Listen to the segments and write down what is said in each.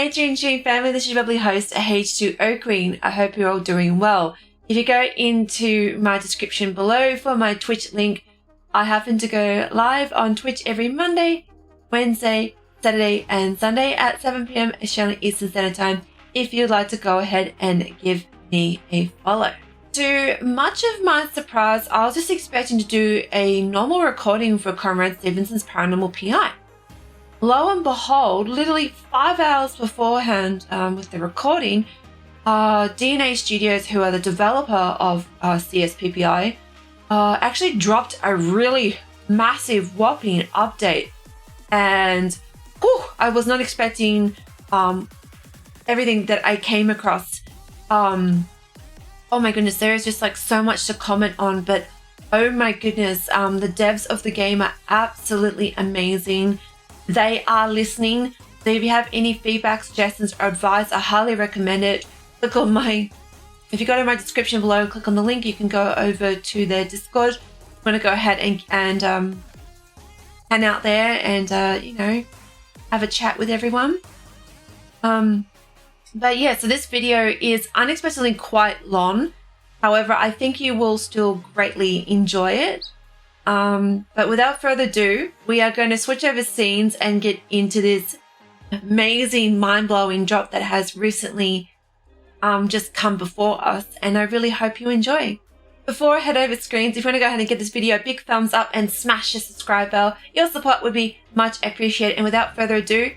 Hey Dream family, this is your lovely host H2O Queen. I hope you're all doing well. If you go into my description below for my Twitch link, I happen to go live on Twitch every Monday, Wednesday, Saturday and Sunday at 7 PM Australian Eastern Standard Time if you'd like to go ahead and give me a follow. To much of my surprise, I was just expecting to do a normal recording for Conrad Stevenson's Paranormal PI. Lo and behold, literally 5 hours beforehand with the recording, DNA Studios, who are the developer of CSPPI, actually dropped a really massive whopping update. And I was not expecting everything that I came across. Oh my goodness, there is just like so much to comment on, but oh my goodness, the devs of the game are absolutely amazing. They are listening. So if you have any feedback, suggestions, or advice, I highly recommend it. If you go to my description below and click on the link, you can go over to their Discord. I'm going to go ahead and hang out there and, have a chat with everyone. But yeah, so this video is unexpectedly quite long. However, I think you will still greatly enjoy it. But without further ado, we are going to switch over scenes and get into this amazing, mind-blowing drop that has recently just come before us, and I really hope you enjoy. Before I head over screens, if you want to go ahead and give this video a big thumbs up and smash the subscribe bell, your support would be much appreciated. And without further ado,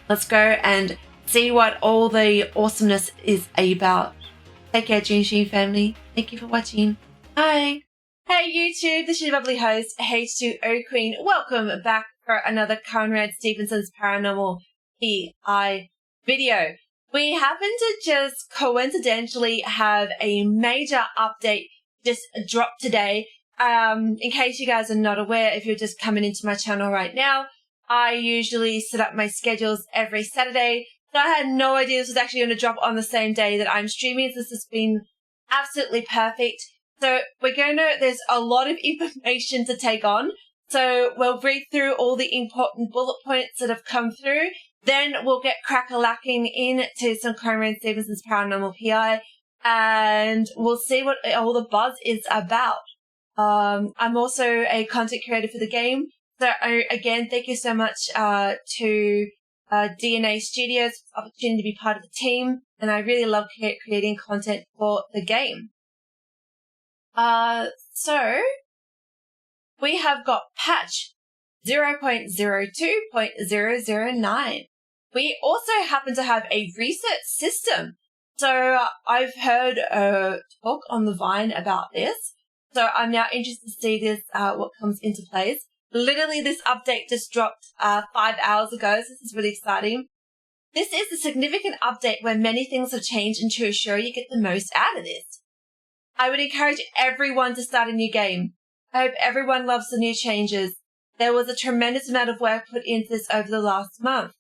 let's go and see what all the awesomeness is about. Take care, Dream family. Thank you for watching. Bye. Hey YouTube, this is your lovely host, H2O Queen. Welcome back for another Conrad Stevenson's Paranormal PI video. We happen to just coincidentally have a major update just drop today. In case you guys are not aware, if you're just coming into my channel right now, I usually set up my schedules every Saturday. So I had no idea this was actually going to drop on the same day that I'm streaming. So this has been absolutely perfect. So there's a lot of information to take on. So we'll read through all the important bullet points that have come through. Then we'll get crack-a-lacking into some Conrad Stevenson's Paranormal PI. And we'll see what all the buzz is about. I'm also a content creator for the game. So again, thank you so much to DNA Studios for the opportunity to be part of the team. And I really love creating content for the game. So we have got patch 0.02.009. We also happen to have a research system. So I've heard talk on the Vine about this. So I'm now interested to see this, what comes into place. Literally, this update just dropped 5 hours ago, so this is really exciting. This is a significant update where many things have changed and to ensure you get the most out of this. I would encourage everyone to start a new game. I hope everyone loves the new changes. There was a tremendous amount of work put into this over the last month.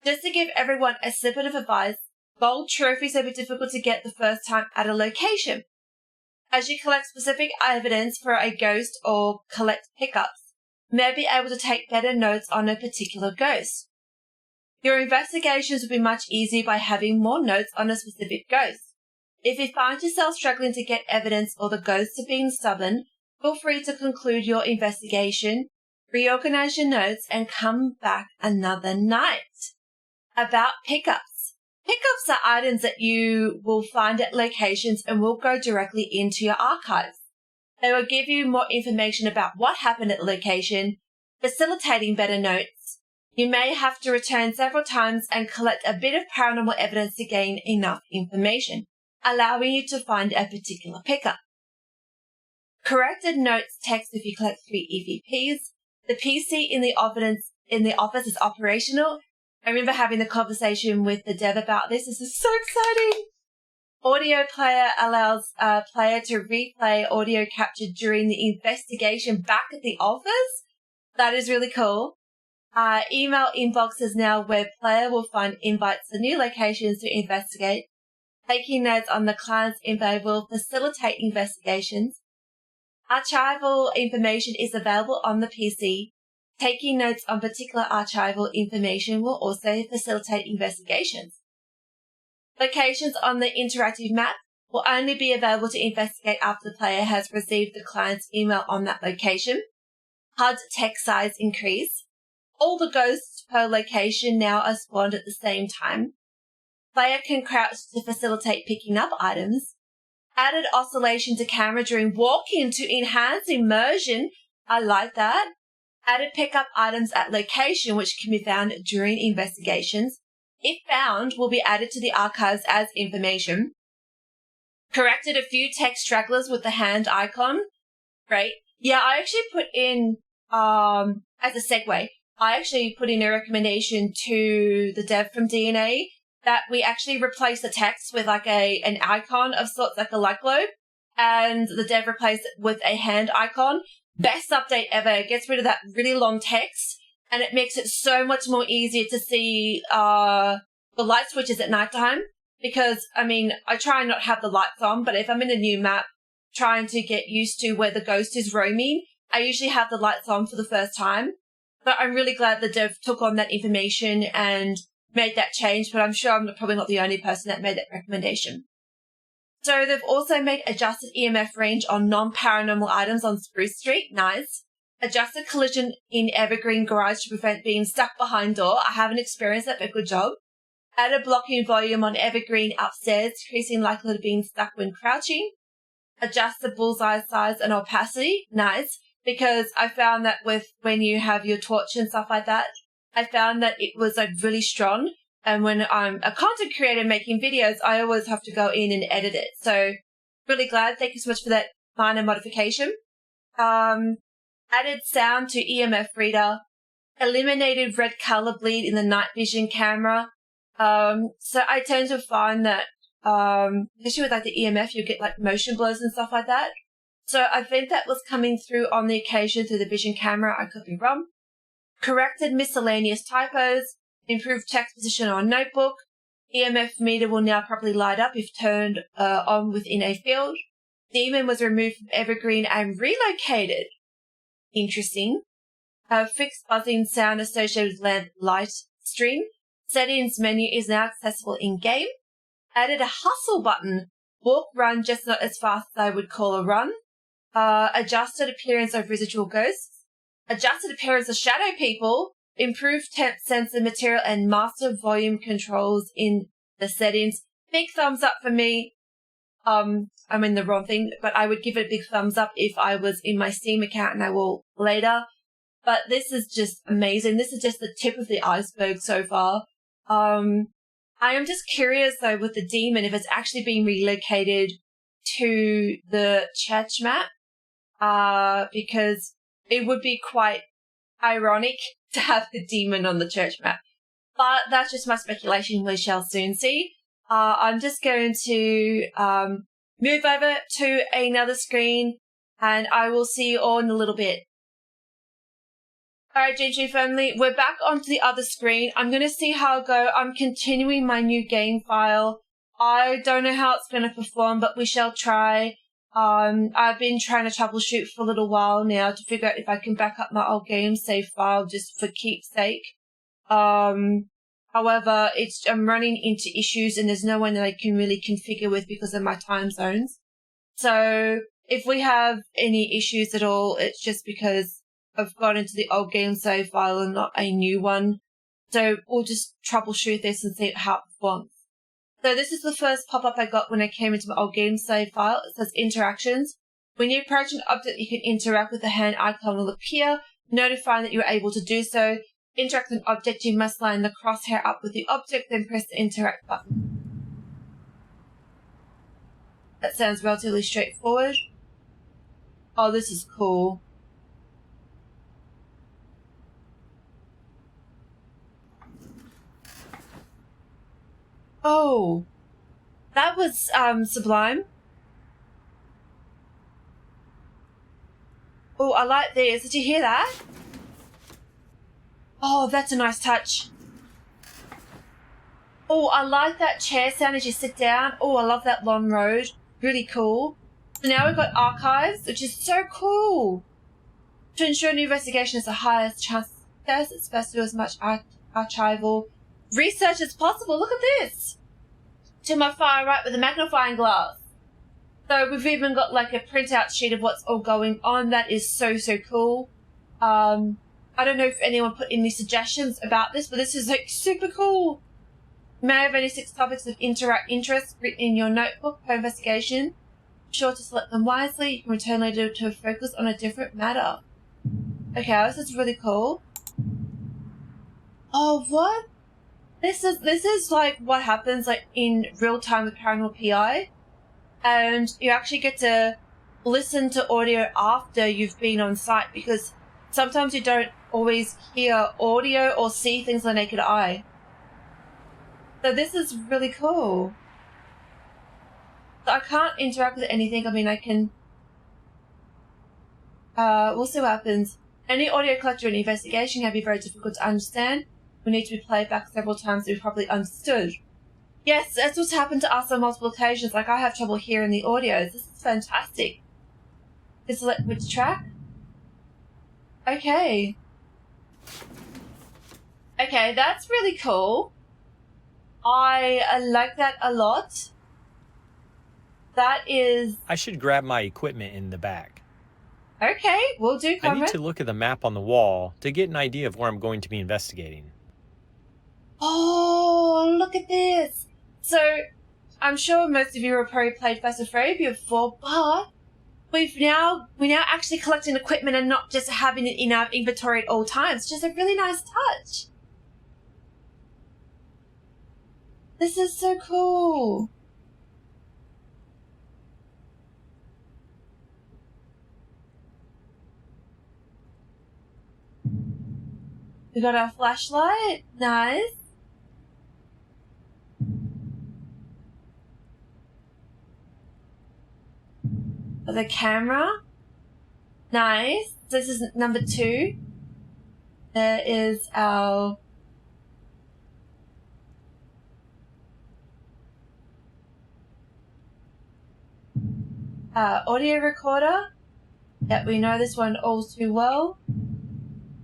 Just to give everyone a snippet of advice, gold trophies will be difficult to get the first time at a location. As you collect specific evidence for a ghost or collect pickups, you may be able to take better notes on a particular ghost. Your investigations will be much easier by having more notes on a specific ghost. If you find yourself struggling to get evidence or the ghosts are being stubborn, feel free to conclude your investigation, reorganize your notes, and come back another night. About pickups. Pickups are items that you will find at locations and will go directly into your archives. They will give you more information about what happened at the location, facilitating better notes. You may have to return several times and collect a bit of paranormal evidence to gain enough information, allowing you to find a particular pickup. Corrected notes text if you collect 3 EVPs. The PC in the office is operational. I remember having the conversation with the dev about this. This is so exciting. Audio player allows a player to replay audio captured during the investigation back at the office. That is really cool. Email inbox is now where player will find invites to new locations to investigate. Taking notes on the client's info will facilitate investigations. Archival information is available on the PC. Taking notes on particular archival information will also facilitate investigations. Locations on the interactive map will only be available to investigate after the player has received the client's email on that location. HUD text size increase. All the ghosts per location now are spawned at the same time. Player can crouch to facilitate picking up items. Added oscillation to camera during walking to enhance immersion. I like that. Added pick-up items at location which can be found during investigations. If found, will be added to the archives as information. Corrected a few text stragglers with the hand icon. Great. Yeah, I actually put in, as a segue, I actually put in a recommendation to the dev from DNA that we actually replace the text with like an icon of sorts, like a light globe, and the dev replaced it with a hand icon. Best update ever. It gets rid of that really long text, and it makes it so much more easier to see the light switches at nighttime. Because, I mean, I try and not have the lights on, but if I'm in a new map trying to get used to where the ghost is roaming, I usually have the lights on for the first time. But I'm really glad the dev took on that information and made that change, but I'm sure I'm probably not the only person that made that recommendation. So they've also made adjusted EMF range on non-paranormal items on Spruce Street. Nice. Adjusted collision in Evergreen Garage to prevent being stuck behind door. I haven't experienced that, but good job. Added blocking volume on Evergreen upstairs, decreasing likelihood of being stuck when crouching. Adjust the bullseye size and opacity. Nice. Because I found that when you have your torch and stuff like that, I found that it was like really strong. And when I'm a content creator making videos, I always have to go in and edit it. So really glad. Thank you so much for that minor modification. Added sound to EMF reader. Eliminated red color bleed in the night vision camera. So I tend to find that, especially with like the EMF, you get like motion blurs and stuff like that. So I think that was coming through on the occasion through the vision camera. I could be wrong. Corrected miscellaneous typos. Improved text position on notebook. EMF meter will now properly light up if turned on within a field. Demon was removed from Evergreen and relocated. Interesting. Fixed buzzing sound associated with lamp light stream. Settings menu is now accessible in-game. Added a hustle button. Walk, run, just not as fast as I would call a run. Adjusted appearance of residual ghosts. Adjusted appearance of shadow people. Improved temp sensor material and master volume controls in the settings. Big thumbs up for me. I'm in the wrong thing, but I would give it a big thumbs up if I was in my Steam account, and I will later. But this is just amazing. This is just the tip of the iceberg so far. I am just curious though with the demon if it's actually been relocated to the church map, because it would be quite ironic to have the demon on the church map. But that's just my speculation. We shall soon see. I'm just going to move over to another screen, and I will see you all in a little bit. Alright, Gentry family, we're back onto the other screen. I'm going to see how I go. I'm continuing my new game file. I don't know how it's going to perform, but we shall try. I've been trying to troubleshoot for a little while now to figure out if I can back up my old game save file just for keepsake. However, I'm running into issues and there's no one that I can really configure with because of my time zones. So if we have any issues at all, it's just because I've gone into the old game save file and not a new one. So we'll just troubleshoot this and see how it performs. So this is the first pop-up I got when I came into my old game save file. It says interactions. When you approach an object, you can interact with the hand icon will appear, notifying that you are able to do so. Interact with an object, you must line the crosshair up with the object, then press the interact button. That sounds relatively straightforward. Oh, this is cool. Oh, that was sublime. Oh, I like this. Did you hear that? Oh, that's a nice touch. Oh, I like that chair sound as you sit down. Oh, I love that long road. Really cool. So now we've got archives, which is so cool. To ensure new investigation has the highest chance of success, it's best to do as much archival research as possible. Look at this! To my far right with a magnifying glass. So we've even got like a printout sheet of what's all going on. That is so, so cool. I don't know if anyone put any suggestions about this, but this is like super cool. You may have any 6 topics of interest written in your notebook per investigation. Be sure to select them wisely. You can return later to focus on a different matter. Okay, this is really cool. Oh, what? This is like what happens like in real time with Paranormal PI, and you actually get to listen to audio after you've been on site, because sometimes you don't always hear audio or see things with the naked eye. So this is really cool. So I can't interact with anything. I mean, I can... we'll see what happens. Any audio collected during an investigation can be very difficult to understand. We need to be played back several times to be properly understood. Yes, that's what's happened to us on multiple occasions. Like, I have trouble hearing the audios. This is fantastic. Select which track? Okay. Okay, that's really cool. I like that a lot. That is... I should grab my equipment in the back. Okay, we'll do, Conrad. I need to look at the map on the wall to get an idea of where I'm going to be investigating. Oh, look at this. So, I'm sure most of you have probably played Phasmophobia before, but we're now actually collecting equipment and not just having it in our inventory at all times. Just a really nice touch. This is so cool. We got our flashlight. Nice. The camera. Nice. This is number 2. There is our... audio recorder. Yep, we know this one all too well.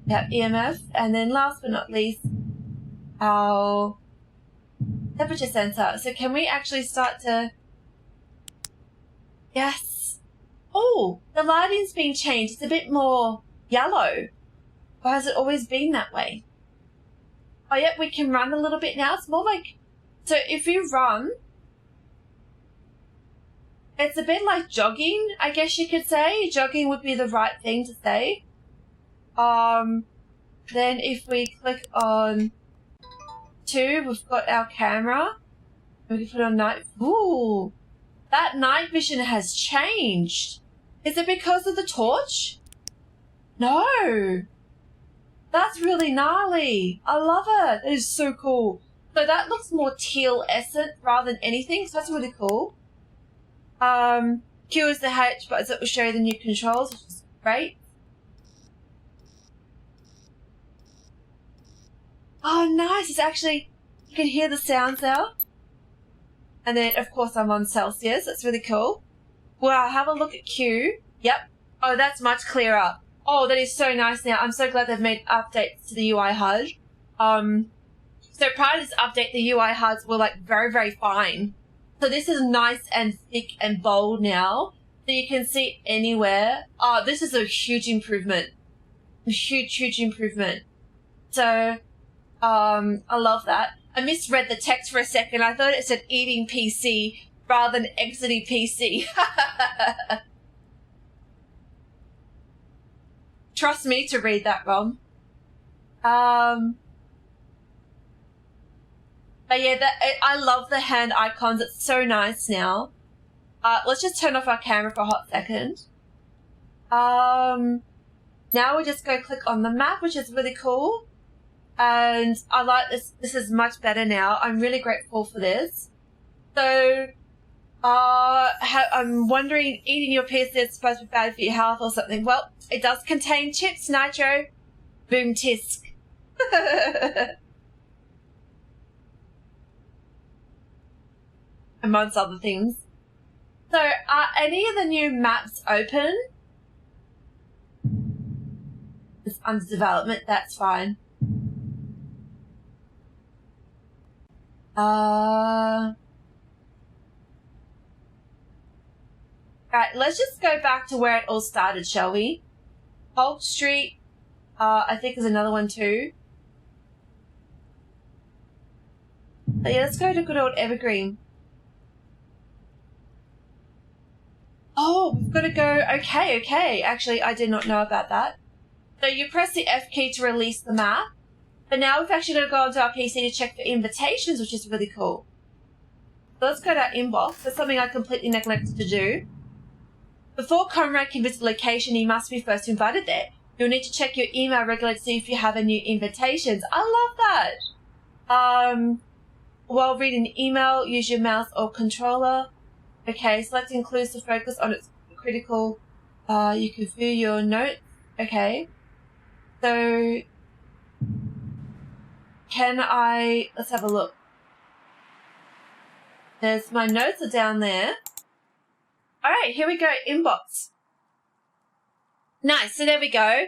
Yep, EMF. And then last but not least, our temperature sensor. So can we actually start to... Yes. Oh, the lighting's been changed. It's a bit more yellow. Or has it always been that way? Oh, yep, we can run a little bit now. It's more like... So if you run... It's a bit like jogging, I guess you could say. Jogging would be the right thing to say. Then if we click on 2, we've got our camera. We can put on night. Ooh, that night vision has changed. Is it because of the torch? No. That's really gnarly. I love it. That is so cool. So that looks more teal-escent rather than anything, so that's really cool. Q is the H buttons that will show you the new controls, which is great. Oh, nice. It's actually, you can hear the sounds now. And then, of course, I'm on Celsius. That's really cool. Wow, have a look at Q. Yep. Oh, that's much clearer. Oh, that is so nice now. I'm so glad they've made updates to the UI HUD. So prior to this update, the UI HUDs were like very, very fine. So this is nice and thick and bold now. So you can see anywhere. Oh, this is a huge improvement. A huge, huge improvement. So, I love that. I misread the text for a second. I thought it said eating PC rather than exiting PC. Trust me to read that wrong. But yeah, I love the hand icons. It's so nice now. Let's just turn off our camera for a hot second. Now we just go click on the map, which is really cool. And I like this. This is much better now. I'm really grateful for this. So, I'm wondering, eating your pizza is supposed to be bad for your health or something. Well, it does contain chips, nitro, boom tisk. Amongst other things. So, are any of the new maps open? It's under development. That's fine. Right, let's just go back to where it all started, shall we? Polk Street, I think is another one too. But yeah, let's go to good old Evergreen. Oh, we've got to go. Okay. Actually, I did not know about that. So you press the F key to release the map. But now we've actually got to go onto our PC to check for invitations, which is really cool. So let's go to our inbox. That's something I completely neglected to do. Before Conrad can visit the location, he must be first invited there. You'll need to check your email regularly to see if you have any new invitations. I love that. While reading the email, use your mouse or controller. Okay, selecting clues to focus on its critical. You can view your notes. Okay. So, let's have a look. My notes are down there. All right, here we go, inbox. Nice, so there we go.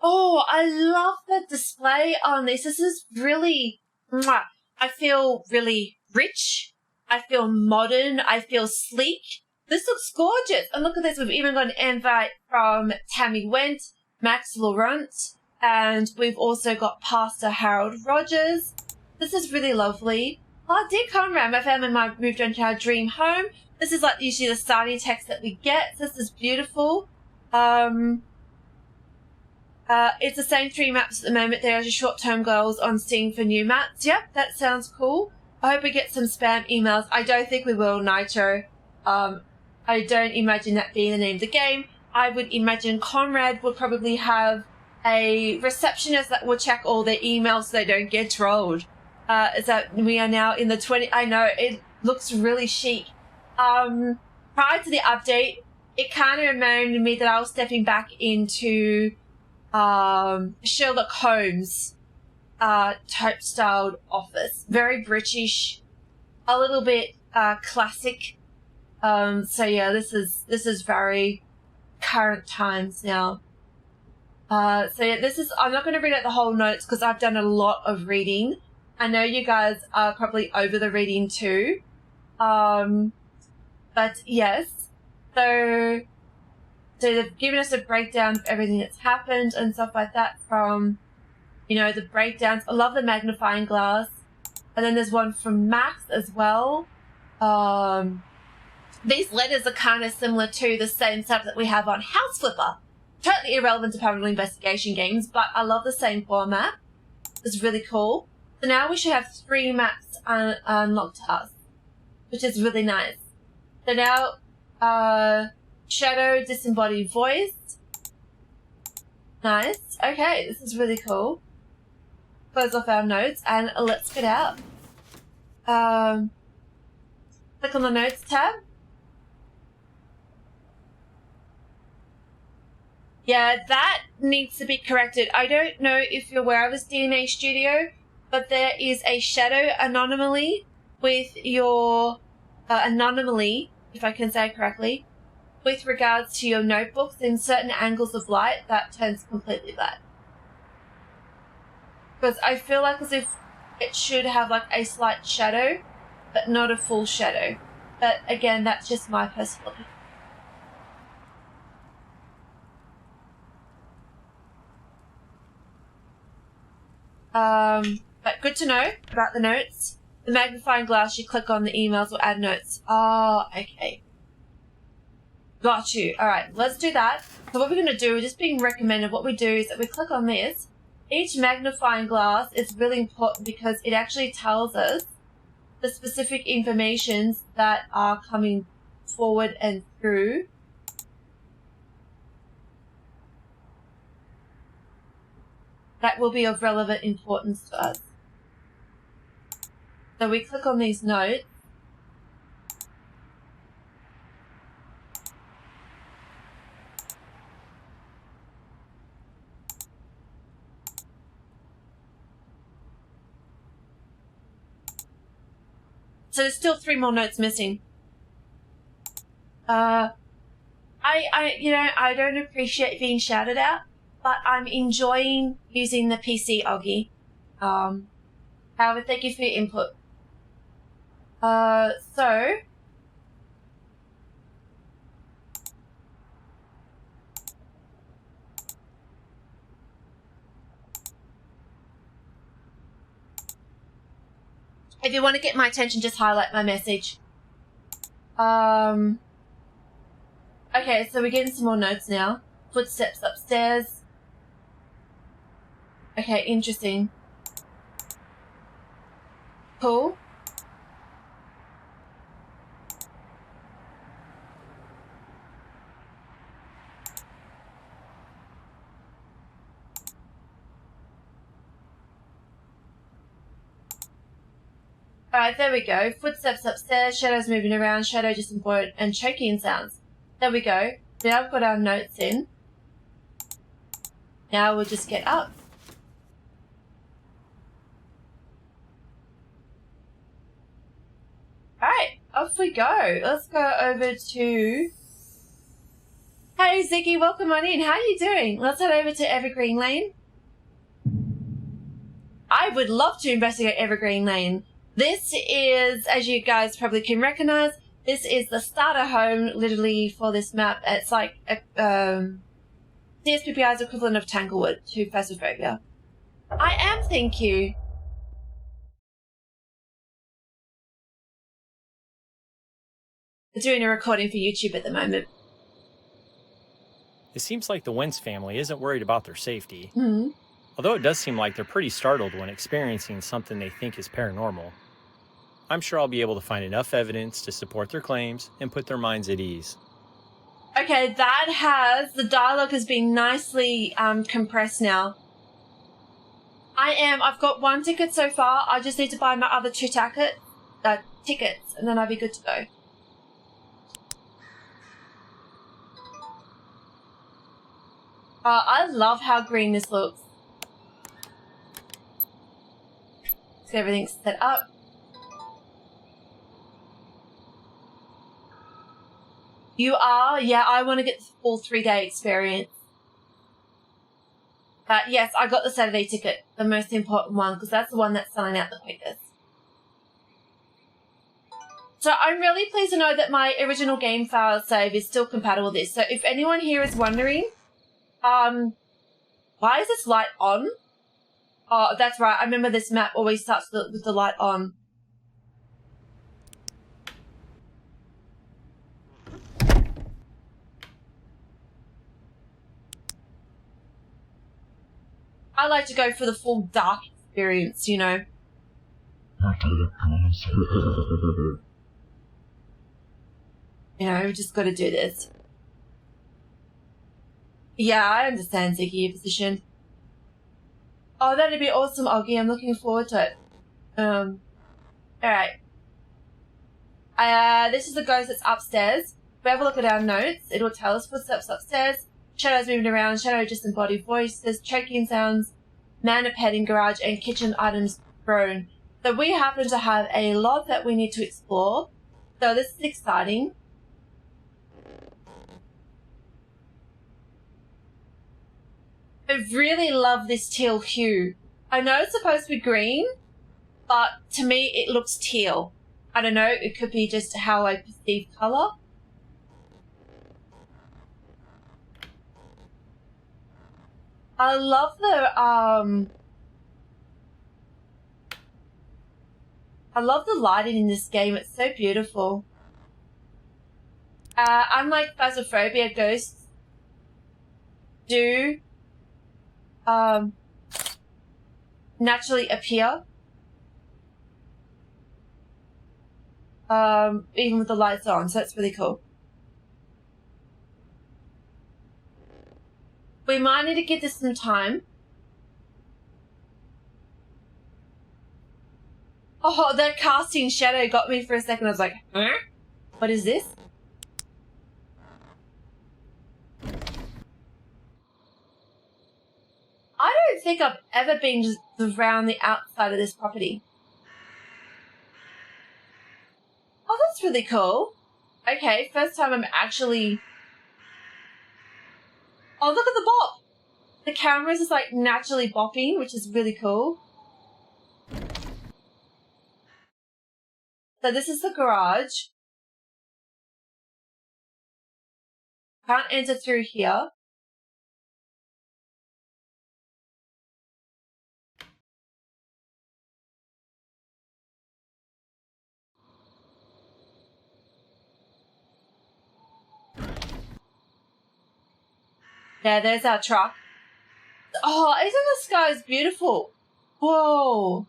Oh, I love the display on this. This is really, I feel really rich. I feel modern. I feel sleek. This looks gorgeous. And look at this. We've even got an invite from Tammy Went, Max Laurent, and we've also got Pastor Harold Rogers. This is really lovely. Oh, dear Conrad, my family and I moved on to our dream home. This is like usually the starting text that we get. This is beautiful. It's the same 3 maps at the moment. There are short-term goals on Steam for new maps. Yep, that sounds cool. I hope we get some spam emails. I don't think we will, Nitro. I don't imagine that being the name of the game. I would imagine Conrad would probably have a receptionist that will check all their emails so they don't get trolled. Is that we are now in the 20... I know, it looks really chic. Prior to the update, it kind of reminded me that I was stepping back into Sherlock Holmes type-styled office. Very British, a little bit classic. So yeah, this is very current times now. So yeah, I'm not going to read out the whole notes because I've done a lot of reading. I know you guys are probably over the reading too. But yes, so they've given us a breakdown of everything that's happened and stuff like that from, the breakdowns. I love the magnifying glass. And then there's one from Max as well. These letters are kind of similar to the same stuff that we have on House Flipper. Totally irrelevant to paranormal investigation games, but I love the same format. It's really cool. So now we should have 3 maps unlocked to us, which is really nice. So now, Shadow, Disembodied Voice. Nice. Okay, this is really cool. Close off our notes and let's get out. Click on the Notes tab. Yeah, that needs to be corrected. I don't know if you're aware of this DNA Studio, but there is a shadow anomaly with your... anomaly, if I can say it correctly, with regards to your notebooks. In certain angles of light, that turns completely black. Because I feel like as if it should have like a slight shadow, but not a full shadow. But again, that's just my personal opinion. But good to know about the notes. The magnifying glass, you click on the emails or add notes. Oh, okay. Got you. All right, let's do that. So what we're going to do, just being recommended, what we do is that we click on this. Each magnifying glass is really important because it actually tells us the specific informations that are coming forward and through. That will be of relevant importance to us. So we click on these notes. So there's still 3 more notes missing. I don't appreciate being shouted at. but I'm enjoying using the PC, Oggy. However, thank you for your input. So... if you want to get my attention, just highlight my message. Okay, so we're getting some more notes now. Footsteps upstairs. Okay, interesting. Cool. Alright, there we go. Footsteps upstairs, shadows moving around, shadow disembodied, and choking sounds. There we go. Now I've got our notes in. Now we'll just get up. Alright, off we go. Let's go over to... Hey Ziggy, welcome on in. How are you doing? Let's head over to Evergreen Lane. I would love to investigate Evergreen Lane. This is, as you guys probably can recognize, this is the starter home, literally, for this map. It's like CSPPI's equivalent of Tanglewood to Phasmophobia. I am, thank you. We're doing a recording for YouTube at the moment. It seems like the Wentz family isn't worried about their safety. Mm-hmm. Although it does seem like they're pretty startled when experiencing something they think is paranormal. I'm sure I'll be able to find enough evidence to support their claims and put their minds at ease. Okay, the dialogue has been nicely compressed now. I've got 1 ticket so far. I just need to buy my other 2 tickets, and then I'll be good to go. I love how green this looks. So everything's set up. You are? Yeah, I want to get the full 3-day experience. But yes, I got the Saturday ticket, the most important one, because that's the one that's selling out the quickest. So I'm really pleased to know that my original game file save is still compatible with this. So if anyone here is wondering, why is this light on? Oh, that's right. I remember this map always starts with the light on. I like to go for the full dark experience, you know. You know, we just got to do this. Yeah, I understand, Ziggy, your position. Oh, that'd be awesome, Oggy. I'm looking forward to it. Alright. This is the ghost that's upstairs. If we have a look at our notes, it'll tell us footsteps upstairs, shadows moving around, shadow disembodied voices, choking sounds, man appeared in garage, and kitchen items thrown. So we happen to have a lot that we need to explore. So this is exciting. I really love this teal hue. I know it's supposed to be green, but to me it looks teal. I don't know, it could be just how I perceive colour. I love the lighting in this game. It's so beautiful. Unlike Phasmophobia, ghosts do naturally appear. Even with the lights on, so that's really cool. We might need to give this some time. Oh, that casting shadow got me for a second. I was like, huh? What is this? I don't think I've ever been just around the outside of this property. Oh, that's really cool. Okay, first time I'm actually... Oh, look at the bop! The camera's just like naturally bopping, which is really cool. So this is the garage. Can't enter through here. Yeah, there's our truck. Oh, isn't the sky beautiful? Whoa.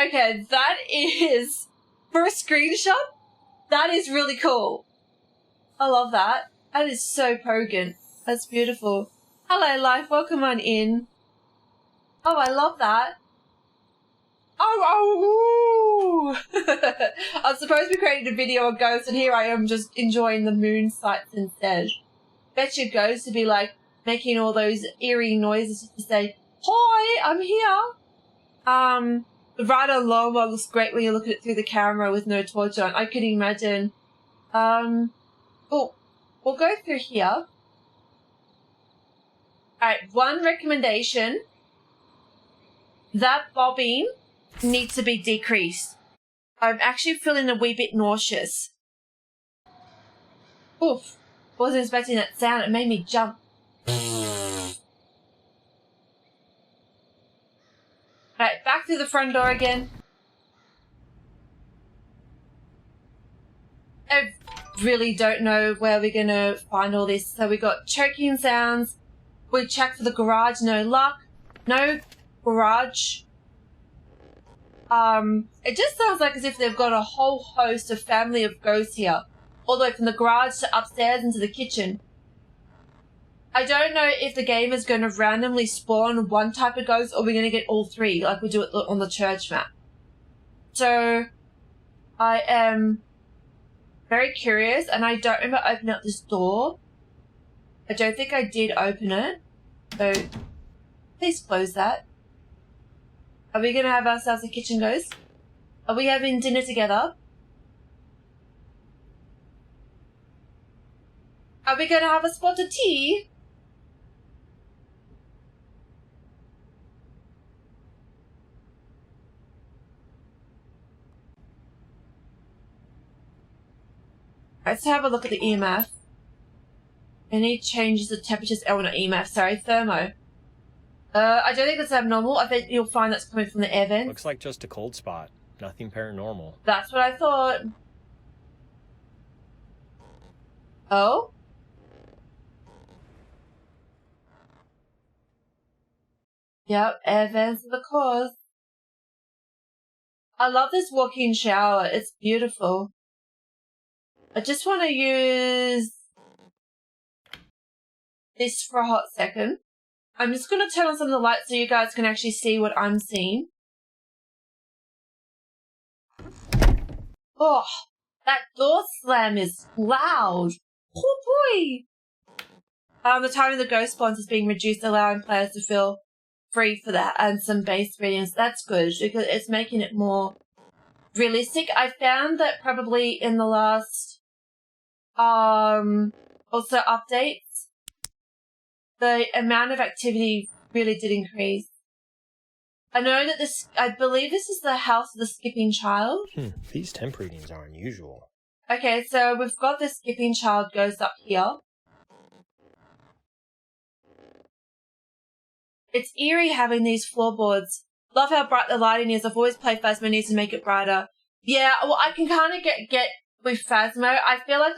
Okay, that is, for a screenshot, that is really cool. I love that. That is so potent. That's beautiful. Hello, life. Welcome on in. Oh, I love that. Oh, I'm supposed to be creating a video of ghosts, and here I am just enjoying the moon sights instead. Bet your ghosts to be like making all those eerie noises just to say, "Hi, I'm here." The ride on Longmore looks great when you look at it through the camera with no torch on. I can imagine. Oh, we'll go through here. Alright, one recommendation. That bobbing needs to be decreased. I'm actually feeling a wee bit nauseous. Oof. Wasn't expecting that sound. It made me jump. Alright, back through the front door again. I really don't know where we're going to find all this. So we got choking sounds. We checked for the garage. No luck. No garage. It just sounds like as if they've got a whole host of family of ghosts here. All the way from the garage to upstairs into the kitchen. I don't know if the game is going to randomly spawn one type of ghost or we're going to get all three like we do it on the church map. So, I am very curious, and I don't remember opening up this door. I don't think I did open it. So, please close that. Are we going to have ourselves a kitchen ghost? Are we having dinner together? Are we going to have a spot of tea? Let's have a look at the EMF. Any changes to temperatures? Oh, not EMF, sorry, thermo. I don't think that's abnormal. I think you'll find that's coming from the air vent. Looks like just a cold spot. Nothing paranormal. That's what I thought. Oh? Yep, air vents are the cause. I love this walk-in shower. It's beautiful. I just want to use this for a hot second. I'm just going to turn on some of the lights so you guys can actually see what I'm seeing. Oh, that door slam is loud. Oh boy. The timing of the ghost spawns is being reduced, allowing players to feel free for that, and some base readings. That's good because it's making it more realistic. I found that probably in the last also updates, the amount of activity really did increase. I know that I believe this is the house of the skipping child. These temp readings are unusual. Okay, so we've got the skipping child goes up here. It's eerie having these floorboards. Love how bright the lighting is. I've always played Phasmo, needs to make it brighter. Yeah, well, I can kind of get with Phasmo. I feel like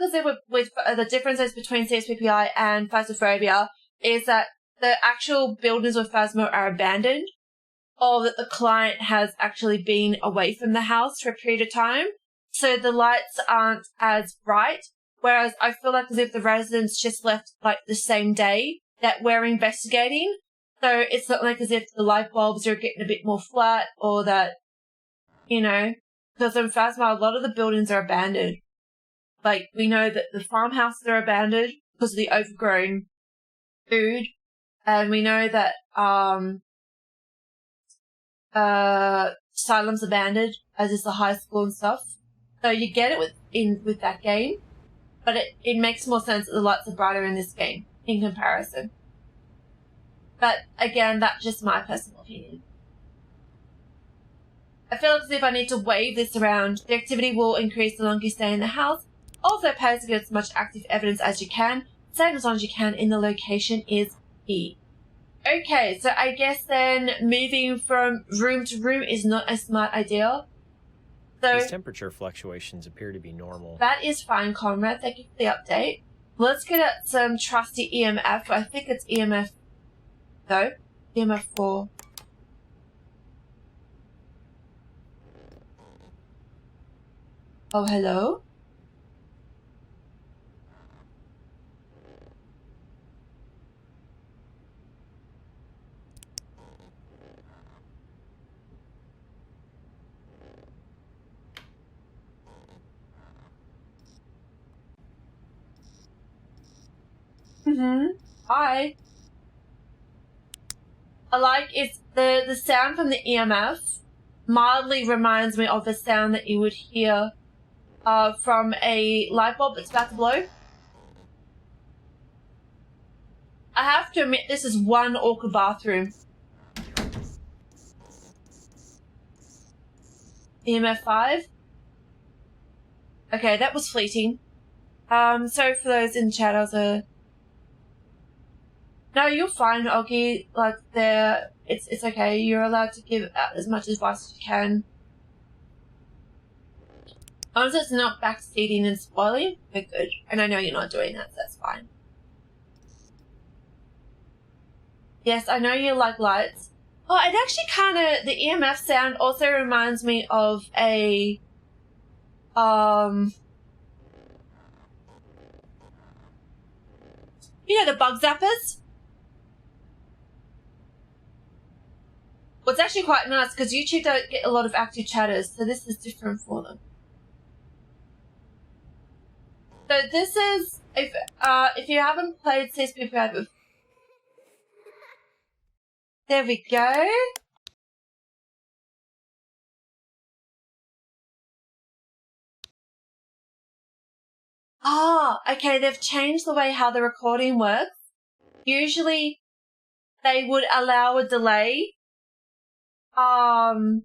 with the differences between CSPPI and Phasmophobia is that the actual buildings with Phasmo are abandoned, or that the client has actually been away from the house for a period of time, so the lights aren't as bright, whereas I feel like as if the residents just left like the same day that we're investigating, so it's not like as if the light bulbs are getting a bit more flat, or that, you know, because in Phasmo a lot of the buildings are abandoned. Like, we know that the farmhouses are abandoned because of the overgrown food, and we know that Asylum's abandoned, as is the high school and stuff. So you get it with that game, but it makes more sense that the lights are brighter in this game in comparison. But again, that's just my personal opinion. I feel as if I need to wave this around. The activity will increase the longer you stay in the house. Also pays to get as much active evidence as you can. Staying as long as you can in the location is key. Okay, so I guess then moving from room to room is not a smart idea. So These temperature fluctuations appear to be normal. that is fine, Conrad. Thank you for the update. Let's get at some trusty EMF. I think it's EMF, though. EMF 4. Oh, hello? Hi. I like it's the sound from the EMF mildly reminds me of the sound that you would hear from a light bulb that's about to blow. I have to admit, this is one awkward bathroom. EMF 5. Okay, that was fleeting. So for those in chat, I was No, you're fine, Oggy. Like, it's okay. You're allowed to give out as much advice as you can. As long as it's not backseating and spoiling, we're good. And I know you're not doing that, so that's fine. Yes, I know you like lights. Oh, it actually the EMF sound also reminds me of a, you know, the bug zappers? Well, it's actually quite nice because YouTube don't get a lot of active chatters, so this is different for them. So this is, if you haven't played CSPPI before, there we go. Ah, okay, they've changed the way how the recording works. Usually they would allow a delay. Allow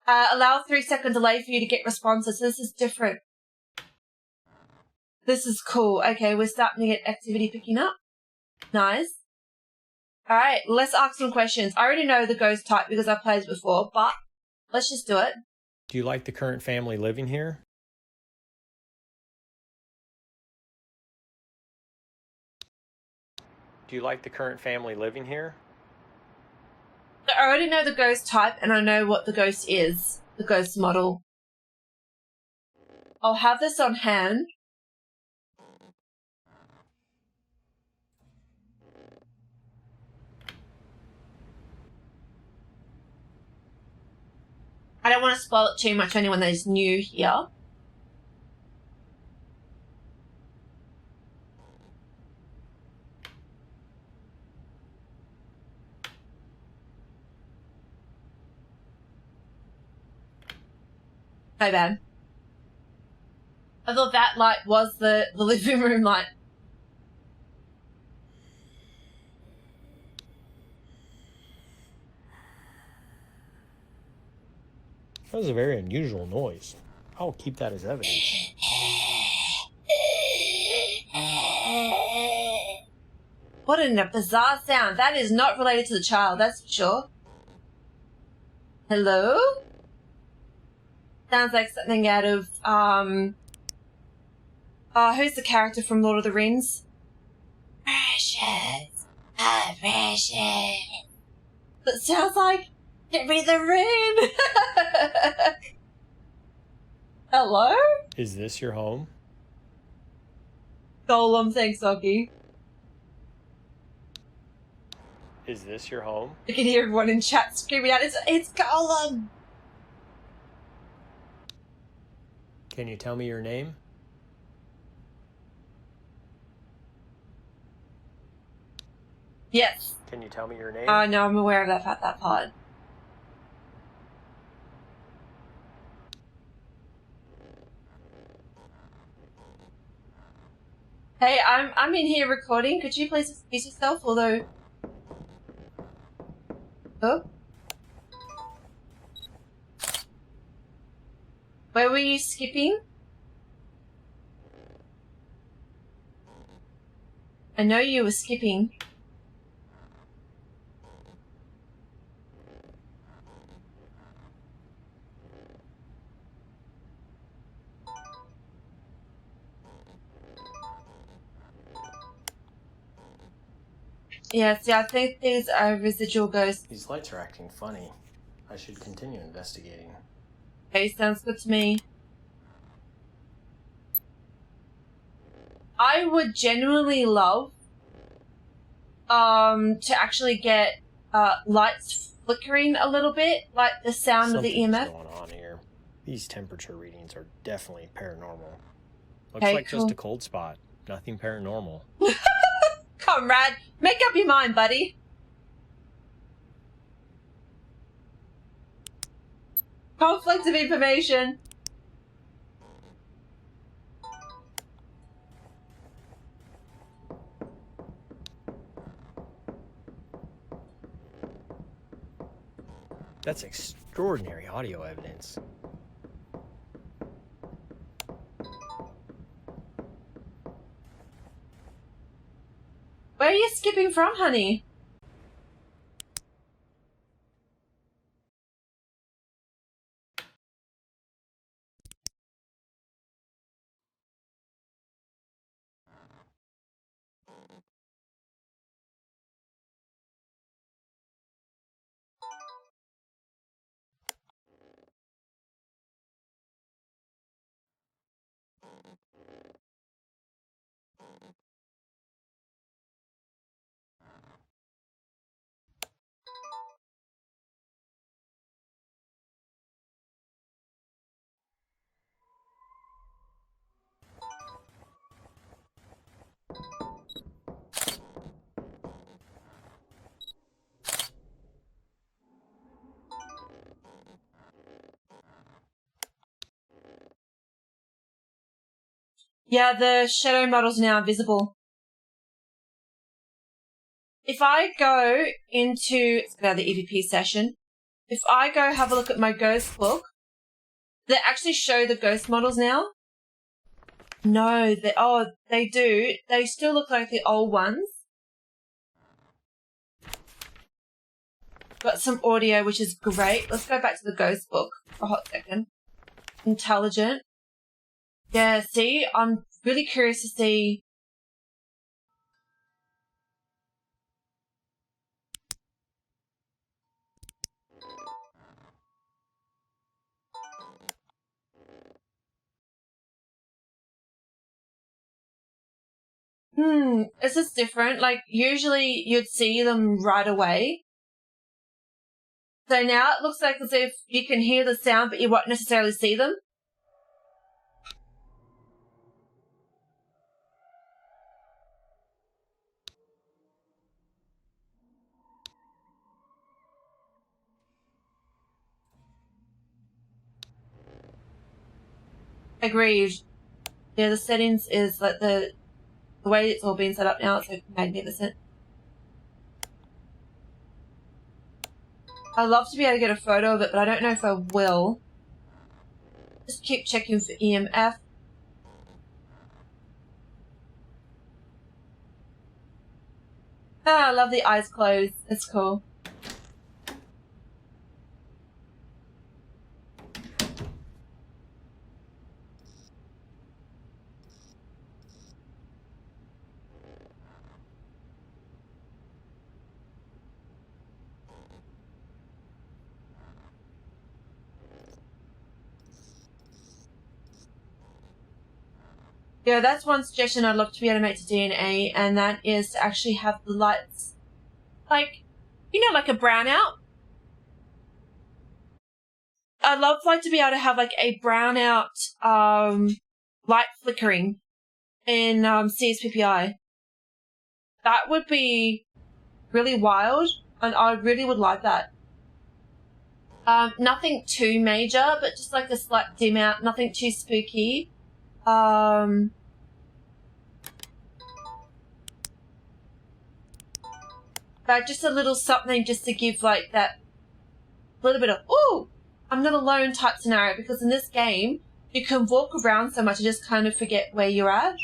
a 3-second delay for you to get responses. This is different. This is cool. Okay, we're starting to get activity picking up. Nice. Alright, let's ask some questions. I already know the ghost type because I've played it before, but let's just do it. Do you like the current family living here? Do you like the current family living here? So I already know the ghost type and I know what the ghost is, the ghost model. I'll have this on hand. I don't want to spoil it too much for anyone that is new here. My bad. I thought that light was the living room light. That was a very unusual noise. I'll keep that as evidence. What a bizarre sound. That is not related to the child, that's for sure. Hello? Sounds like something out of, who's the character from Lord of the Rings? Precious. Oh, precious. That sounds like, give me the room. Hello? Is this your home? Golem, thanks, Oggy. Is this your home? You can hear everyone in chat screaming out, it's Golem! Can you tell me your name? Yes. Can you tell me your name? No, I'm aware of that part. Hey, I'm in here recording. Could you please excuse yourself? Although, oh, where were you skipping? I know you were skipping. Yeah, see, I think these are residual ghosts. These lights are acting funny. I should continue investigating. Okay, sounds good to me. I would genuinely love to actually get lights flickering a little bit, like the sound of the Something's EMF. going on here. These temperature readings are definitely paranormal. Looks Okay, like cool. just a cold spot. Nothing paranormal. Conrad, make up your mind, buddy. Conflict of information. That's extraordinary audio evidence. Where are you skipping from, honey? Yeah, the shadow model's now visible. If I go into the EVP session, if I go have a look at my ghost book, they actually show the ghost models now. No, they do. They still look like the old ones. Got some audio, which is great. Let's go back to the ghost book for a hot second. Intelligent. Yeah, see, I'm really curious to see. Is this different? Like, usually you'd see them right away. So now it looks like as if you can hear the sound, but you won't necessarily see them. Agreed. Yeah, the settings is like the way it's all been set up now, it's like magnificent. I'd love to be able to get a photo of it, but I don't know if I will. Just keep checking for EMF. Ah, I love the eyes closed. It's cool. Yeah, that's one suggestion I'd love to be able to make to DNA, and that is to actually have the lights, like, like a brownout. I'd love to be able to have like a brownout light flickering in CSPPI. That would be really wild, and I really would like that. Nothing too major, but just like a slight dim out, nothing too spooky. but just a little something just to give like that little bit of, ooh, I'm not alone type scenario, because in this game, you can walk around so much and just kind of forget where you're at.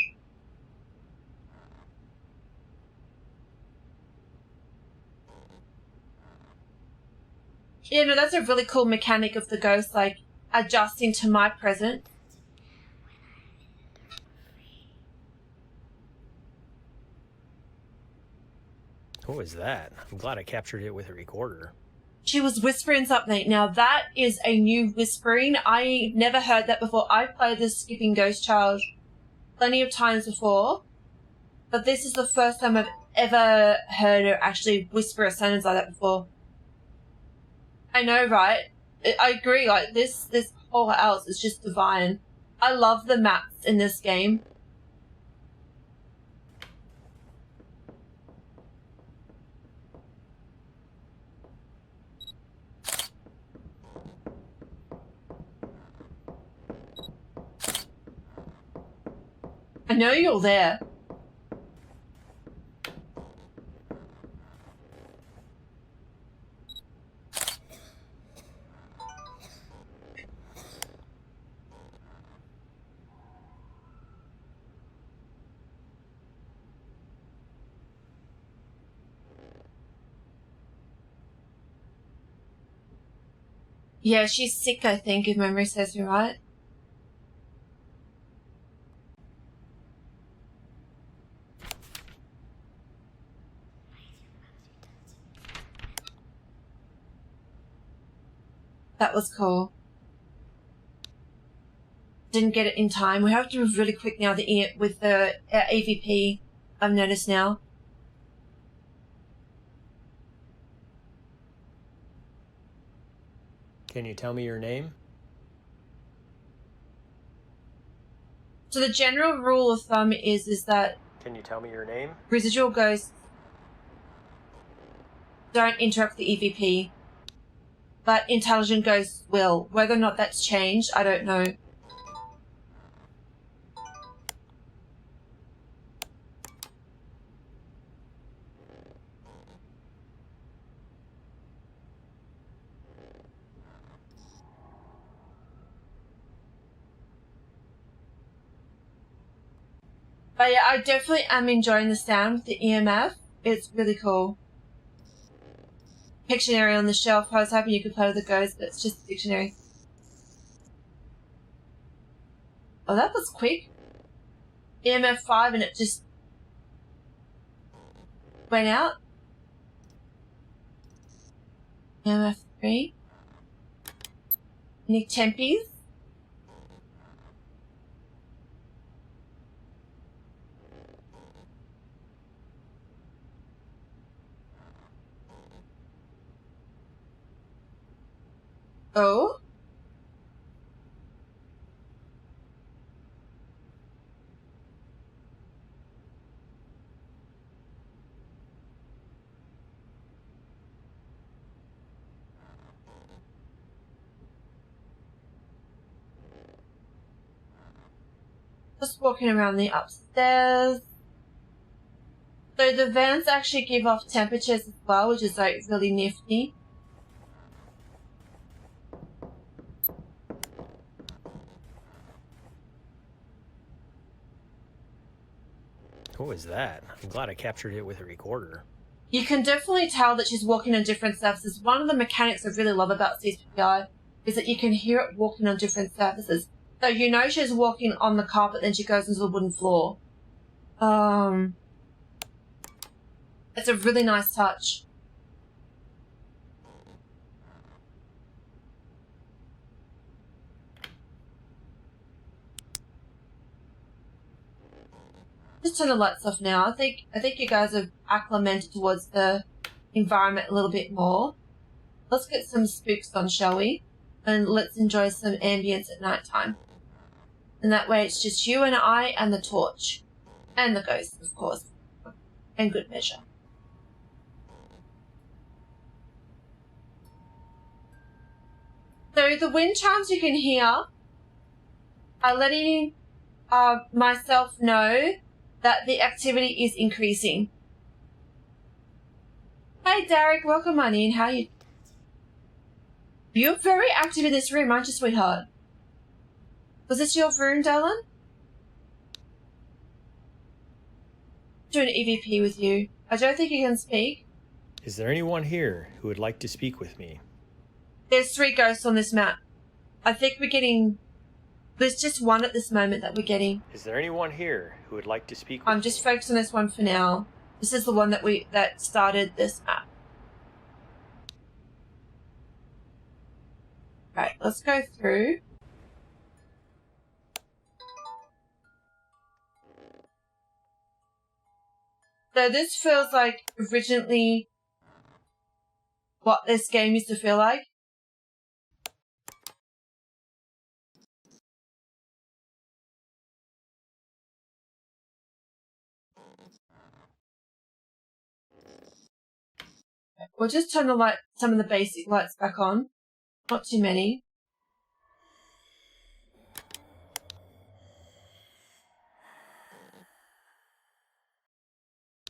Yeah, no, that's a really cool mechanic of the ghost, like, adjusting to my present. What was that? I'm glad I captured it with a recorder. She was whispering something. Now, that is a new whispering. I never heard that before. I've played the Skipping Ghost Child plenty of times before, but this is the first time I've ever heard her actually whisper a sentence like that before. I know, right? I agree. Like, this whole house is just divine. I love the maps in this game. I know you're there. Yeah, she's sick, I think, if memory serves me right. That was cool. Didn't get it in time. We have to move really quick now with the AVP, I've noticed now. Can you tell me your name? So the general rule of thumb is that Can you tell me your name? residual ghosts don't interact with the EVP, but intelligent ghosts will. Whether or not that's changed, I don't know. But yeah, I definitely am enjoying the sound with the EMF. It's really cool. Pictionary on the shelf. I was hoping you could play with the ghost, but it's just a dictionary. Oh, that was quick. EMF 5 and it just went out. EMF 3. Any tempies? Oh. Just walking around the upstairs. So the vents actually give off temperatures as well, which is like really nifty. What was that? I'm glad I captured it with a recorder. You can definitely tell that she's walking on different surfaces. One of the mechanics I really love about CSPPI is that you can hear it walking on different surfaces. So you know she's walking on the carpet, then she goes into the wooden floor. It's a really nice touch. Just turn the lights off now. I think you guys have acclimated towards the environment a little bit more. Let's get some spooks on, shall we? And let's enjoy some ambience at night time. And that way it's just you and I and the torch. And the ghost, of course. And good measure. So the wind chimes you can hear are letting myself know that the activity is increasing. Hey, Derek, welcome on in. How you? You're very active in this room, aren't you, sweetheart? Was this your room, darling? Doing EVP with you. I don't think you can speak. Is there anyone here who would like to speak with me? There's 3 ghosts on this map. I think we're getting... There's just one at this moment that we're getting. Is there anyone here who would like to speak with I'm just focused on this one for now. This is the one that started this map. Right, let's go through. So this feels like originally what this game used to feel like. We'll just turn some of the basic lights back on. Not too many.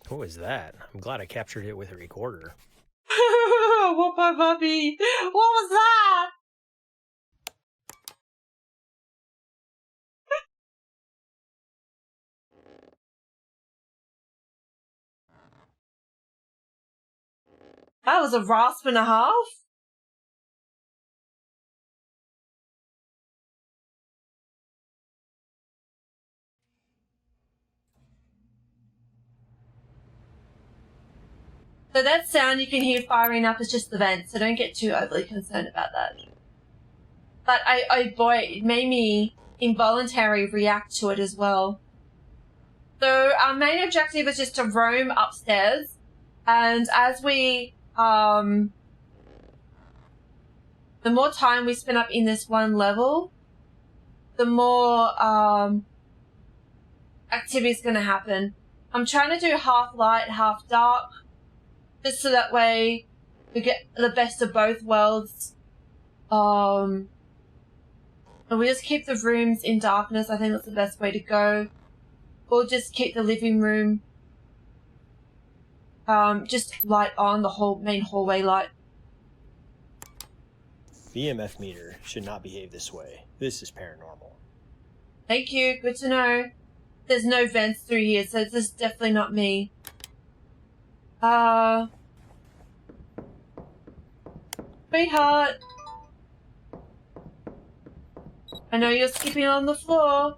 What was that? I'm glad I captured it with a recorder. What my puppy? What was that? That was a rasp and a half. So that sound you can hear firing up is just the vent, so don't get too overly concerned about that. But boy, it made me involuntarily react to it as well. So our main objective is just to roam upstairs, and as we, the more time we spend up in this one level, the more, activity is going to happen. I'm trying to do half light, half dark, just so that way we get the best of both worlds. And we just keep the rooms in darkness. I think that's the best way to go. Or just keep the living room just light on, the whole main hallway light. The EMF meter should not behave this way. This is paranormal. Thank you. Good to know. There's no vents through here, so this is definitely not me. Sweetheart. I know you're skipping on the floor.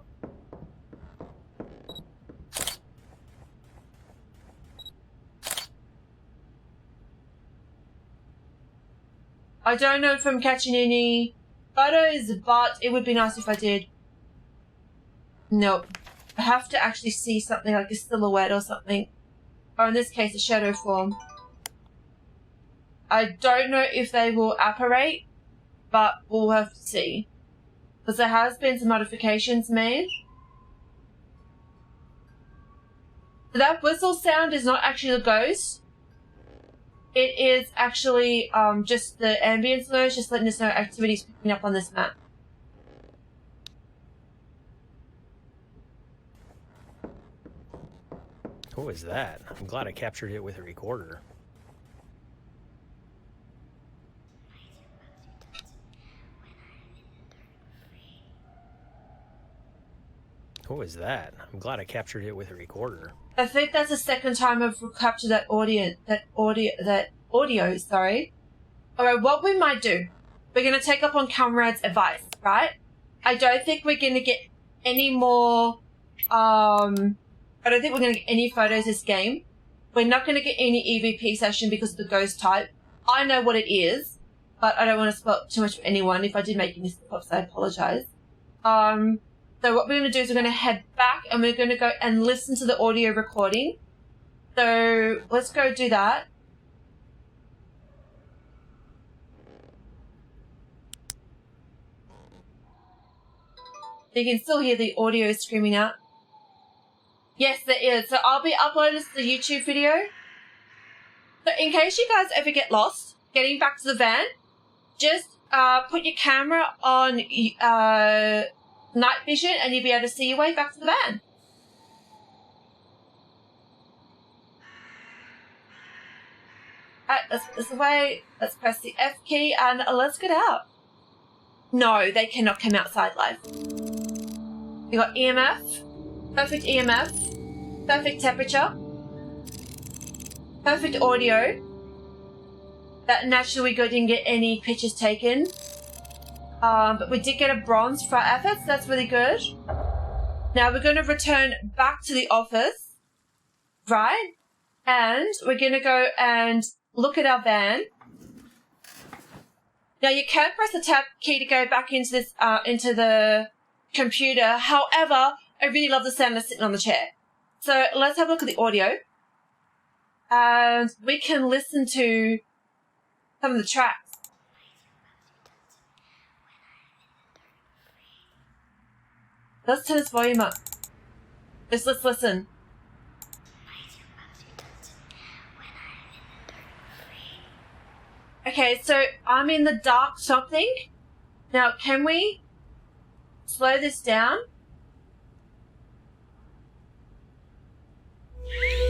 I don't know if I'm catching any photos, but it would be nice if I did. Nope. I have to actually see something like a silhouette or something. Or in this case, a shadow form. I don't know if they will apparate, but we'll have to see. Because there has been some modifications made. So that whistle sound is not actually the ghost. It is actually just the ambience noise, just letting us know activity's picking up on this map. What was that? I'm glad I captured it with a recorder. What was that? I'm glad I captured it with a recorder. I think that's the second time I've captured that audio. Sorry. All right, what we might do, we're going to take up on Conrad's advice, right? I don't think we're going to get any more. I don't think we're going to get any photos this game. We're not going to get any EVP session because of the ghost type. I know what it is, but I don't want to spoil too much for anyone. If I did make any slip-ups, I apologize. So what we're going to do is we're going to head back and we're going to go and listen to the audio recording. So let's go do that. You can still hear the audio screaming out. Yes, there is. So I'll be uploading the YouTube video. So in case you guys ever get lost getting back to the van, just put your camera on night vision and you'll be able to see your way back to the van. Alright, let's put this away. Let's press the F key and let's get out. No, they cannot come outside live. You got EMF, perfect EMF, perfect temperature, perfect audio. That naturally we didn't get any pictures taken. But we did get a bronze for our efforts. That's really good. Now we're going to return back to the office, right? And we're going to go and look at our van. Now you can press the tab key to go back into this, into the computer. However, I really love the sound of sitting on the chair. So let's have a look at the audio. And we can listen to some of the tracks. Let's turn this volume up. Let's listen. Okay, so I'm in the dark something. Now, can we slow this down?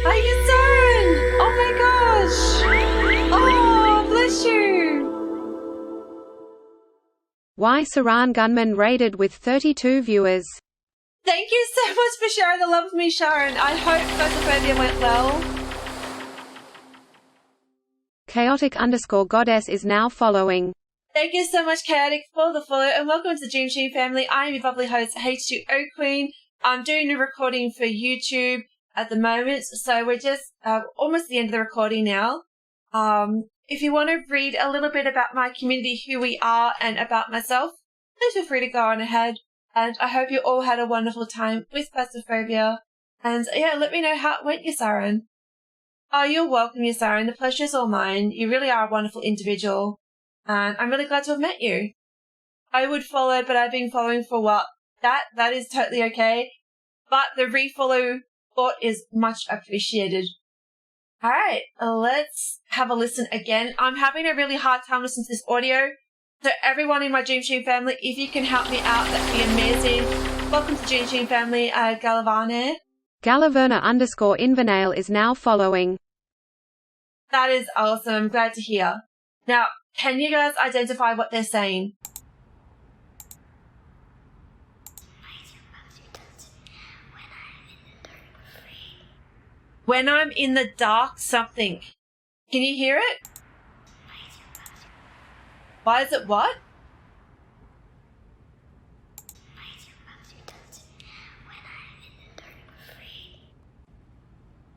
How you doing? Oh my gosh! Oh, bless you! Why Saran Gunman rated with 32 viewers. Thank you so much for sharing the love with me, Sharon. I hope Phasmophobia went well. Chaotic_goddess is now following. Thank you so much, Chaotic, for the follow, and welcome to the Dream Team family. I am your bubbly host, H2O Queen. I'm doing a recording for YouTube at the moment, so we're just almost at the end of the recording now. If you want to read a little bit about my community, who we are, and about myself, please feel free to go on ahead. And I hope you all had a wonderful time with Phasmophobia. And yeah, let me know how it went, Yasaran. Oh, you're welcome, Yasaran. The pleasure's all mine. You really are a wonderful individual. And I'm really glad to have met you. I would follow, but I've been following for what? That is totally okay. But the refollow thought is much appreciated. Alright, let's have a listen again. I'm having a really hard time listening to this audio. So everyone in my Dream Team family, if you can help me out, that'd be amazing. Welcome to Dream Team family, Galavane. Galaverna_Invernale is now following. That is awesome. I'm glad to hear. Now, can you guys identify what they're saying? When I'm in the dark something. Can you hear it? Why is it what?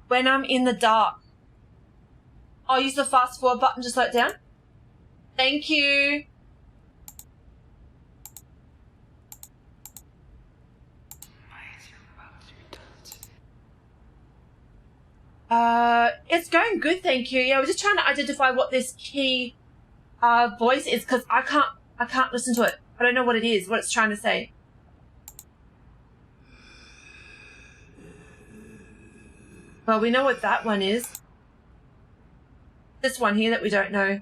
When I'm in the dark. I'll use the fast forward button to slow it down. Thank you. It's going good, thank you. Yeah, we're just trying to identify what this key voice is because I can't listen to it. I don't know what it is, what it's trying to say. Well, we know what that one is. This one here that we don't know.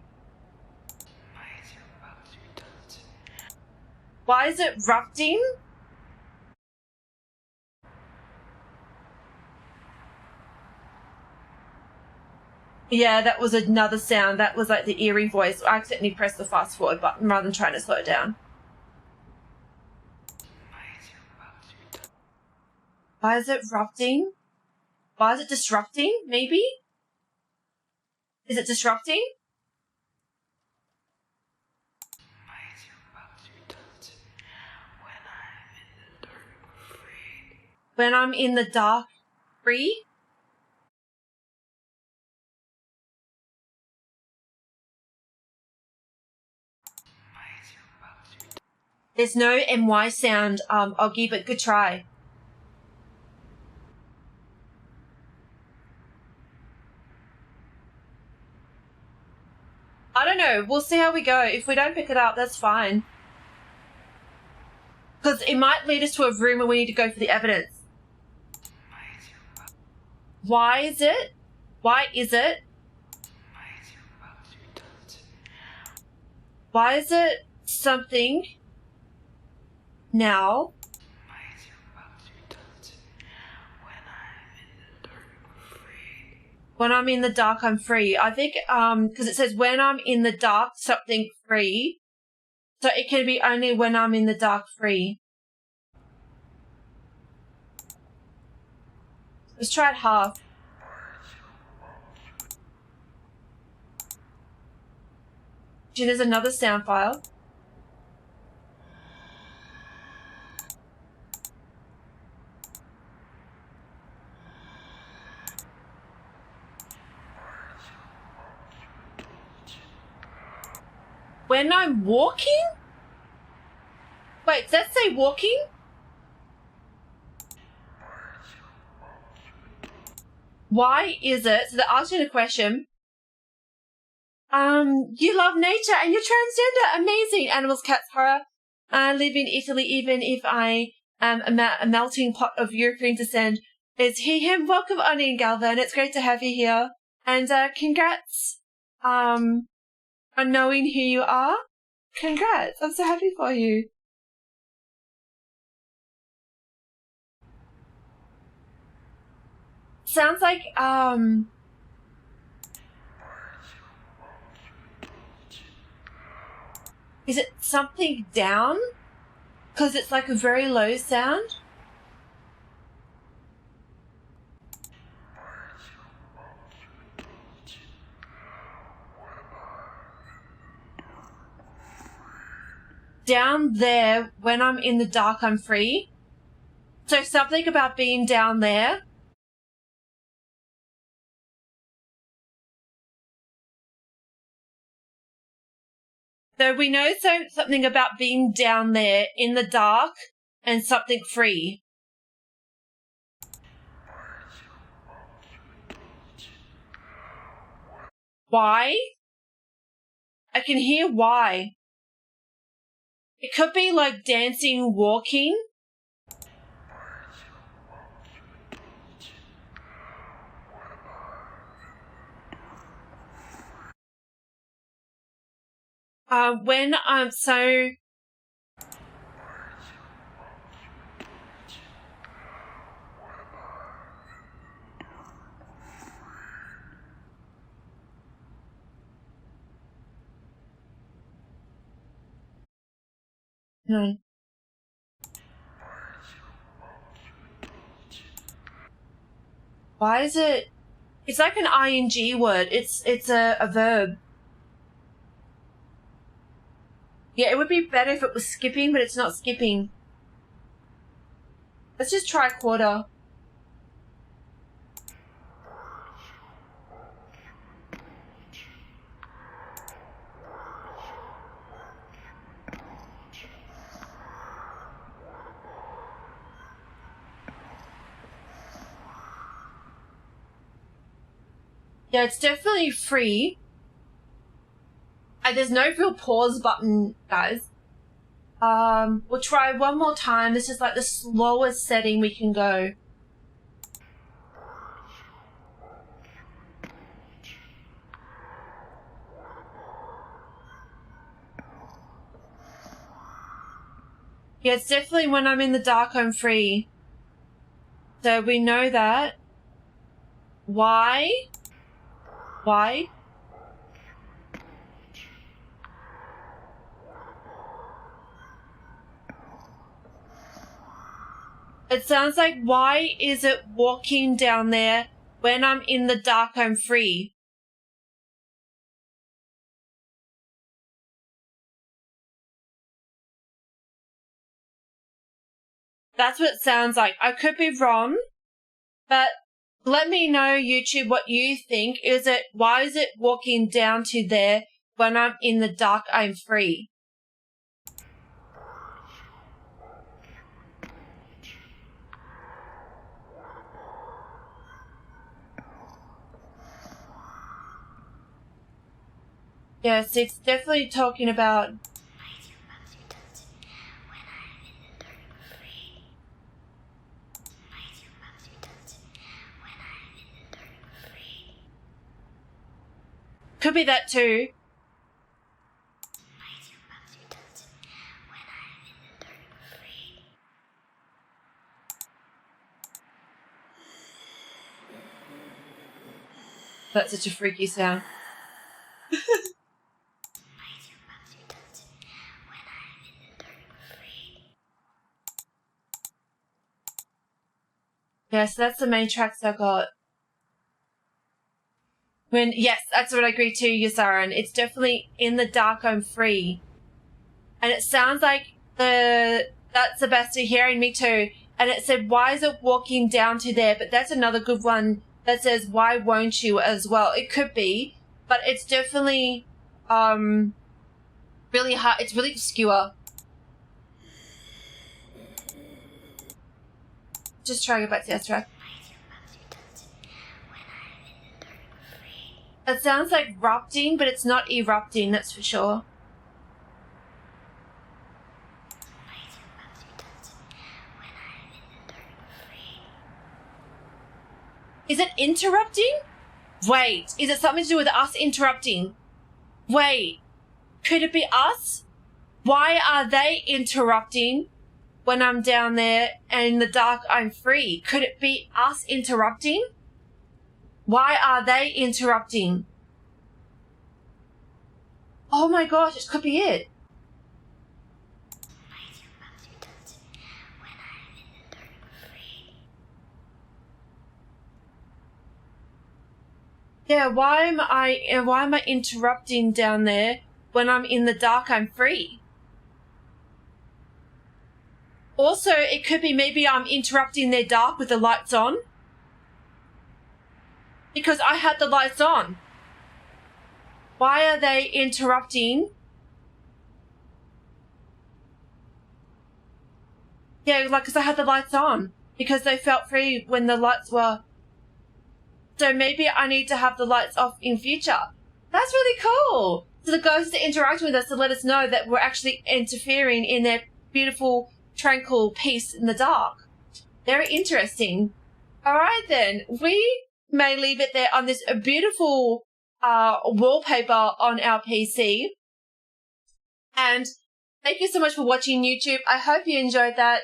Why is it erupting? Yeah, that was another sound. That was like the eerie voice. I accidentally pressed the fast forward button rather than trying to slow it down. Why is it erupting? Why is it disrupting? Maybe? Is it disrupting? When I'm in the dark, free? There's no MY sound, Oggy, but good try. I don't know. We'll see how we go. If we don't pick it up, that's fine. Because it might lead us to a room where we need to go for the evidence. Why is it? Why is it? Why is it something now? When I'm in the dark, I'm free. I think, because it says when I'm in the dark, something free. So it can be only when I'm in the dark free. Let's try it half. Gee, there's another sound file. When I'm walking? Wait, does that say walking? Why is it? So they're asking a question. You love nature and you're transgender. Amazing. Animals, cats, horror. I live in Italy even if I am a melting pot of European descent. It's he, him. Welcome, Oni and Galvan. It's great to have you here. And congrats on knowing who you are. Congrats. I'm so happy for you. Sounds like, is it something down? Because it's like a very low sound. Down there, when I'm in the dark, I'm free. So something about being down there. So we know something about being down there in the dark and something free. Why? I can hear why. It could be like dancing, walking. When I'm so... No. Why is it... It's like an ing word. It's a verb. Yeah, it would be better if it was skipping, but it's not skipping. Let's just try quarter. Yeah, it's definitely free. And there's no real pause button, guys. We'll try one more time. This is like the slowest setting we can go. Yeah, it's definitely when I'm in the dark, I'm free. So we know that. Why? Why? It sounds like, why is it walking down there? When I'm in the dark, I'm free. That's what it sounds like. I could be wrong, but let me know, YouTube, what you think. Why is it walking down to there? When I'm in the dark, I'm free. Yes, it's definitely talking about... Could be that too. That's such a freaky sound. Yeah, so that's the main tracks I got. Yes, that's what I agree to, Yasaran. It's definitely in the dark, I'm free. And it sounds like that's the best of hearing me too. And it said, why is it walking down to there? But that's another good one that says, why won't you as well? It could be, but it's definitely, really hard. It's really obscure. Just try to get back to the track. It sounds like erupting, but it's not erupting, that's for sure. Is it interrupting? Wait, is it something to do with us interrupting? Wait, could it be us? Why are they interrupting when I'm down there and in the dark I'm free? Could it be us interrupting? Why are they interrupting? Oh my gosh, it could be it. Yeah, why am I interrupting down there when I'm in the dark, I'm free? Also, it could be maybe I'm interrupting their dark with the lights on. Because I had the lights on. Why are they interrupting? Yeah, like, because I had the lights on. Because they felt free when the lights were... So maybe I need to have the lights off in future. That's really cool. So the ghosts are interacting with us to let us know that we're actually interfering in their beautiful, tranquil peace in the dark. Very interesting. All right, then. We may leave it there on this beautiful wallpaper on our PC. And thank you so much for watching, YouTube. I hope you enjoyed that.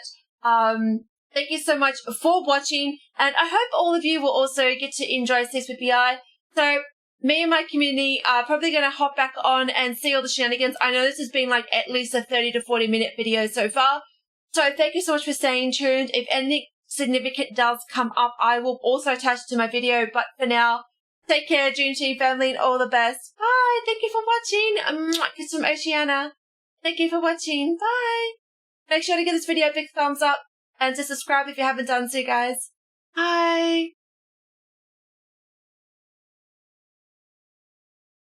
Thank you so much for watching, and I hope all of you will also get to enjoy CSPPI. So me and my community are probably going to hop back on and see all the shenanigans. I know this has been like at least a 30 to 40 minute video so far. So thank you so much for staying tuned. If anything significant does come up, I will also attach it to my video. But for now, take care, Junchi family, and all the best. Bye. Thank you for watching. Kiss from Oceana. Thank you for watching. Bye. Make sure to give this video a big thumbs up. And to subscribe if you haven't done so, guys. Bye.